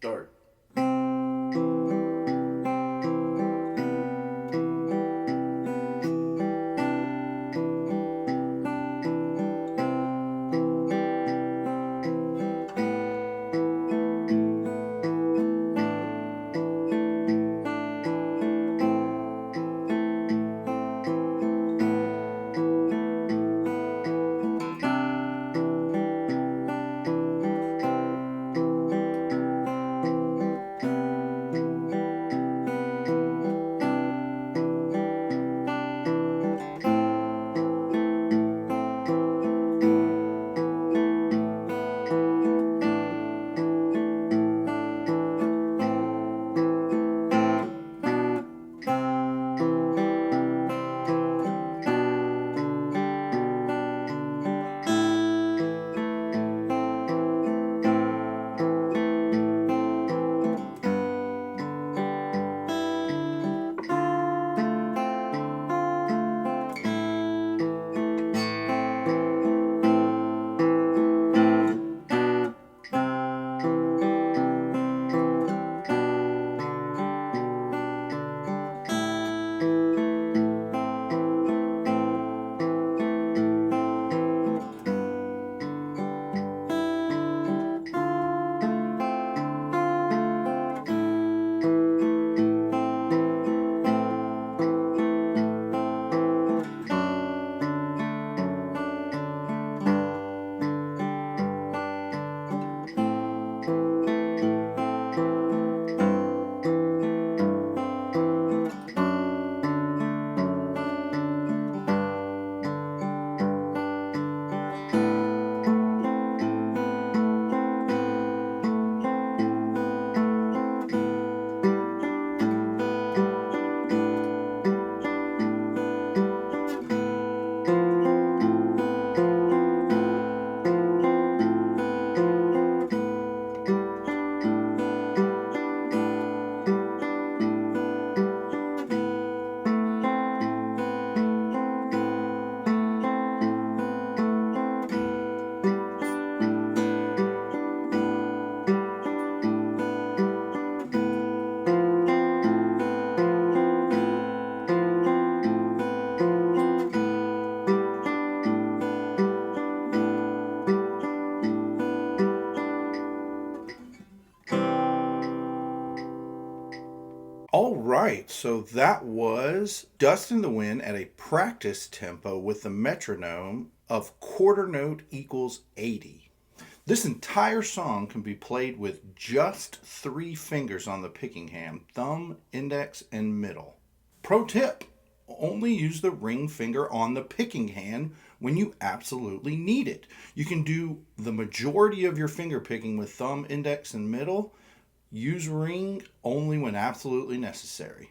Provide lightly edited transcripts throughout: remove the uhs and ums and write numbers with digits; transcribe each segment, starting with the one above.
Start. All right, so that was Dust in the Wind at a practice tempo with the metronome of quarter note equals 80. This entire song can be played with just 3 fingers on the picking hand: thumb, index, and middle. Pro tip: only use the ring finger on the picking hand when you absolutely need it. You can do the majority of your finger picking with thumb, index, and middle. Use ring only when absolutely necessary.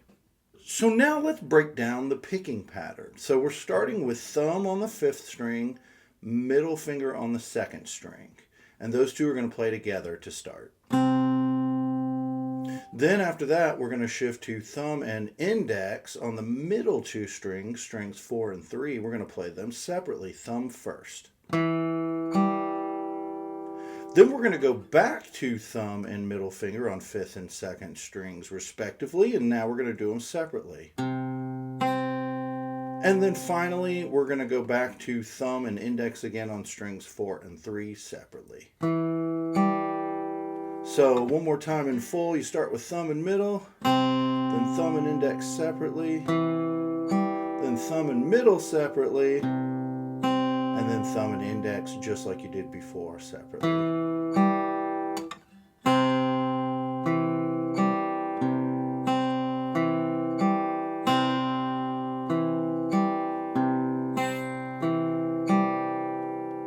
So now let's break down the picking pattern. So we're starting with thumb on the 5th string, middle finger on the 2nd string. And those two are going to play together to start. Then after that, we're going to shift to thumb and index on the middle 2 strings, strings 4 and 3. We're going to play them separately, thumb first. Then we're going to go back to thumb and middle finger on 5th and 2nd strings respectively, and now we're going to do them separately. And then finally, we're going to go back to thumb and index again on strings 4 and 3 separately. So one more time in full, you start with thumb and middle, then thumb and index separately, then thumb and middle separately, and then thumb and index just like you did before separately.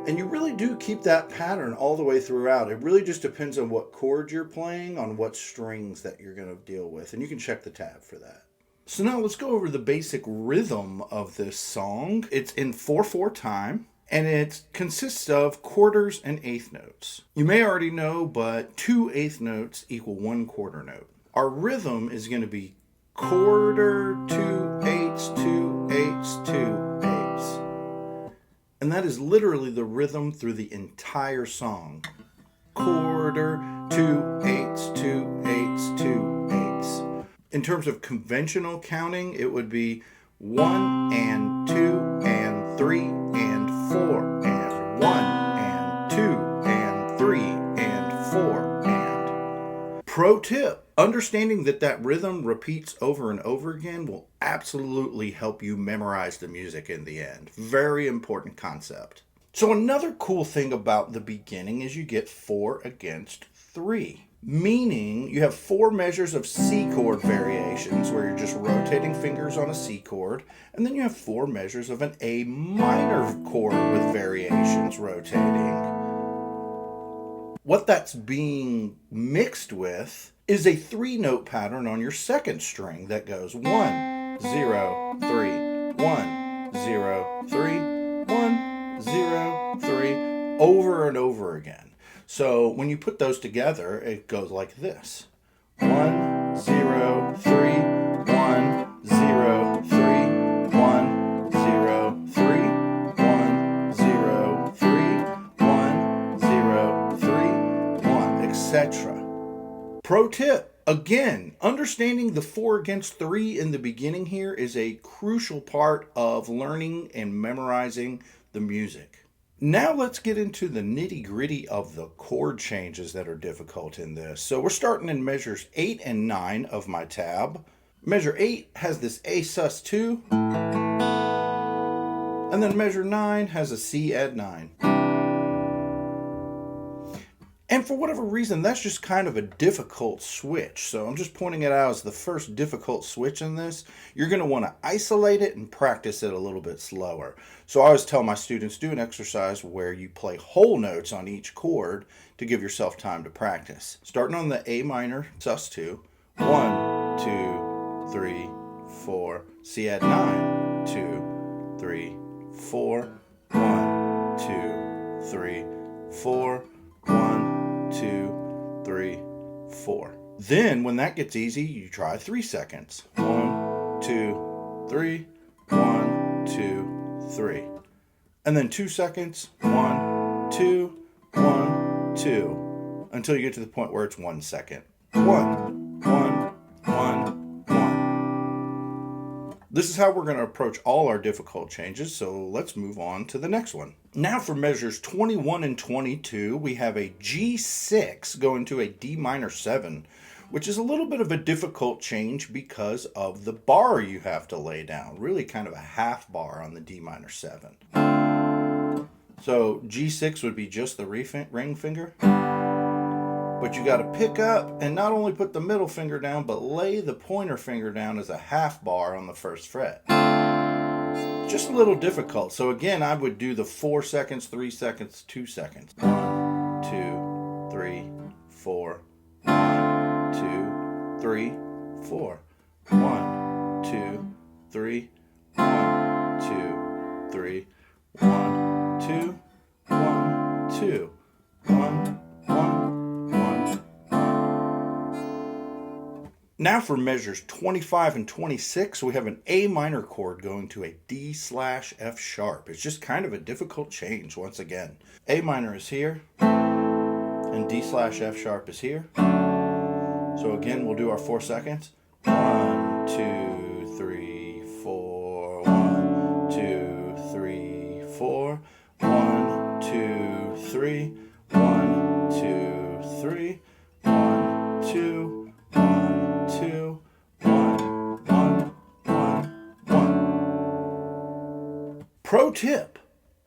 And you really do keep that pattern all the way throughout. It really just depends on what chord you're playing, on what strings that you're going to deal with. And you can check the tab for that. So now let's go over the basic rhythm of this song. It's in 4/4 time, and it consists of quarters and eighth notes. You may already know, but 2 eighth notes equal 1 quarter note. Our rhythm is going to be quarter, 2 eighths, 2 eighths, 2 eighths. And that is literally the rhythm through the entire song. Quarter, 2 eighths, 2 In terms of conventional counting, it would be 1 and 2 and 3 and 4 and 1 and 2 and 3 and 4 and. Pro tip, understanding that rhythm repeats over and over again will absolutely help you memorize the music in the end. Very important concept. So another cool thing about the beginning is you get 4 against 3. Meaning you have 4 measures of C chord variations where you're just rotating fingers on a C chord, and then you have 4 measures of an A minor chord with variations rotating. What that's being mixed with is a 3-note pattern on your second string that goes 1, 0, 3, 1, 0, 3, 1, 0, 3, over and over again. So when you put those together, it goes like this. 1, 0, 3, 1, 0, 3, 1, 0, 3, 1, 0, 3, 1, 0, 3, 1, etc. Pro tip, again, understanding the 4 against 3 in the beginning here is a crucial part of learning and memorizing the music. Now let's get into the nitty-gritty of the chord changes that are difficult in this. So we're starting in measures 8 and 9 of my tab. Measure 8 has this A sus2, and then measure 9 has a C add 9. And for whatever reason, that's just kind of a difficult switch. So I'm just pointing it out as the first difficult switch in this. You're going to want to isolate it and practice it a little bit slower. So I always tell my students, do an exercise where you play whole notes on each chord to give yourself time to practice. Starting on the A minor sus2, 1, 2, 3, 4, C add 9, 2, 3, 4, 1, 2, 3, 4, 1, 2, 3, 4. Then when that gets easy, you try 3 seconds. 1, 2, 3, 1, 2, 3. And then 2 seconds. 1, 2, 1, 2. Until you get to the point where it's 1 second. 1, 1, 1, 1. This is how we're going to approach all our difficult changes, so let's move on to the next one. Now for measures 21 and 22, we have a G6 going to a D minor 7, which is a little bit of a difficult change because of the bar you have to lay down. Really kind of a half bar on the D minor 7. So G6 would be just the ring finger. But you got to pick up and not only put the middle finger down, but lay the pointer finger down as a half bar on the first fret. Just a little difficult. So again, I would do the 4 seconds, 3 seconds, 2 seconds. 1, 2, 3, 4. 1, 2, 3, 4. 1, 2, 3. 1, 2, 3. 1, 2, 1, 2. 1, 1. Now for measures 25 and 26, we have an A minor chord going to a D/F sharp. It's just kind of a difficult change once again. A minor is here, and D/F sharp is here. So again, we'll do our 4 seconds. 1, 2, 3, 4. 1, 2, 3, 4. 1, 2, 3. 1, 2, 3. 1, 2. 1, 2, 1, 1, 1, 1. Pro tip,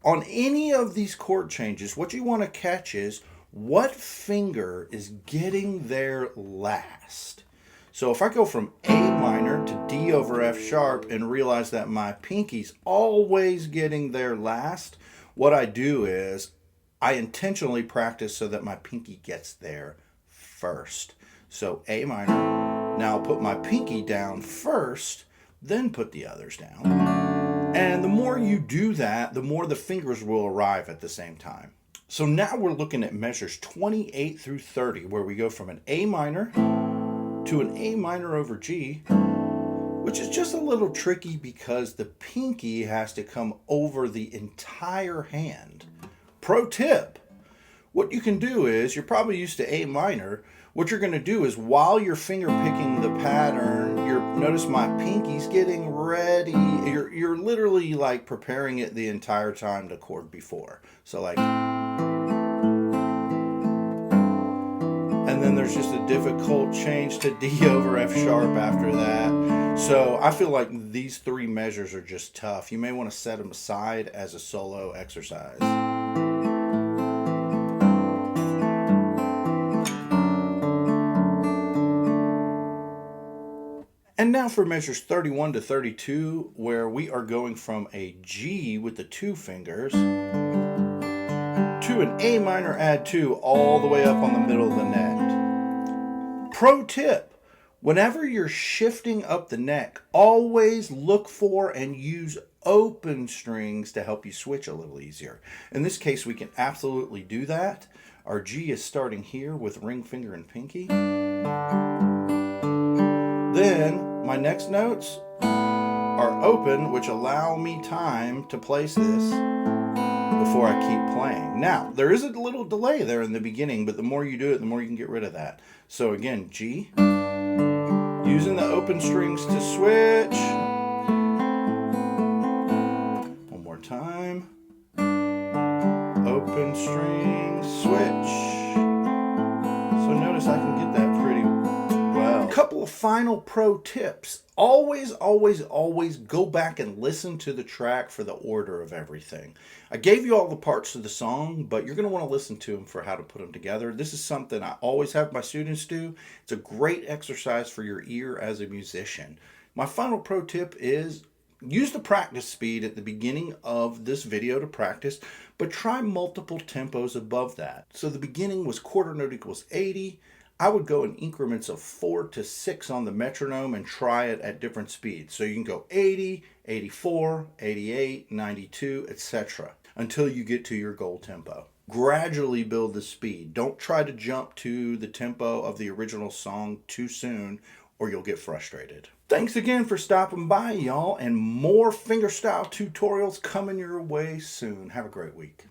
on any of these chord changes, what you want to catch is what finger is getting there last. So if I go from A minor to D over F sharp and realize that my pinky's always getting there last, what I do is I intentionally practice so that my pinky gets there first. So A minor. Now I'll put my pinky down first, then put the others down. And the more you do that, the more the fingers will arrive at the same time. So now we're looking at measures 28 through 30, where we go from an A minor to an A minor over G, which is just a little tricky because the pinky has to come over the entire hand. Pro tip, what you can do is, you're probably used to A minor. What you're going to do is while you're finger picking the pattern, notice my pinky's getting ready. You're literally like preparing it the entire time to chord before. So like, and then there's just a difficult change to D over F sharp after that. So I feel like these three measures are just tough. You may want to set them aside as a solo exercise. And now for measures 31 to 32, where we are going from a G with the two fingers to an A minor add 2 all the way up on the middle of the neck. Pro tip, whenever you're shifting up the neck, always look for and use open strings to help you switch a little easier. In this case, we can absolutely do that. Our G is starting here with ring finger and pinky. Then my next notes are open, which allow me time to place this before I keep playing. Now, there is a little delay there in the beginning, but the more you do it, the more you can get rid of that. So again, G, using the open strings to switch. One more time. Open strings, switch. So notice I can get that pretty well. A couple of final pro tips. Always go back and listen to the track for the order of everything. I gave you all the parts of the song, but you're going to want to listen to them for how to put them together. This is something I always have my students do. It's a great exercise for your ear as a musician. My final pro tip is use the practice speed at the beginning of this video to practice, but try multiple tempos above that. So the beginning was quarter note equals 80. I would go in increments of 4 to 6 on the metronome and try it at different speeds. So you can go 80, 84, 88, 92, etc. until you get to your goal tempo. Gradually build the speed. Don't try to jump to the tempo of the original song too soon or you'll get frustrated. Thanks again for stopping by, y'all, and more fingerstyle tutorials coming your way soon. Have a great week.